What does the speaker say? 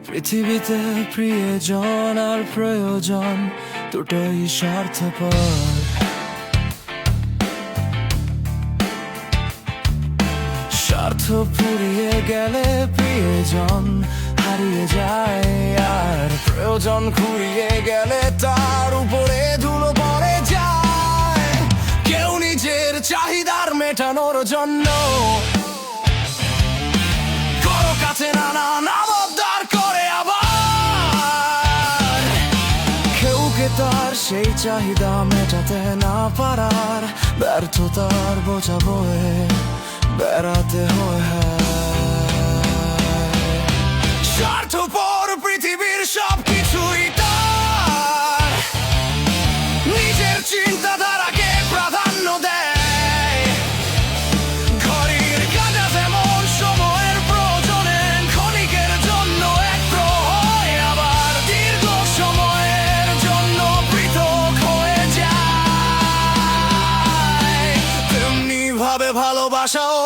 পৃথিবীতে প্রিয়জন আর প্রয়োজন দুটোই স্বার্থপর। স্বার্থ ফুরিয়ে গেলে প্রিয়জন হারিয়ে যায়, আর প্রয়োজন ফুরিয়ে গেলে তার উপরে ধুলো পড়ে যায়। কেউ নিজের চাহিদার মেটানোর জন্য কারো কাছে নানান আবদার করে, আবার কেউকে তার সেই চাহিদা মেটাতে না পারার ব্যর্থতার বোঝা বয়ে বেড়াতে হয়। স্বার্থপর পৃথিবীর সবকিছুই তার নিজের চিন্তাধারাকে প্রাধান্য দেয়। ঘড়ির কাঁটা যেমন সময়ের প্রয়োজনে ক্ষণিকের জন্য একত্র হয়, আবার দীর্ঘ সময়ের জন্য পৃথক হয়ে যায়। তেমনি ভাবে ভালোবাসাও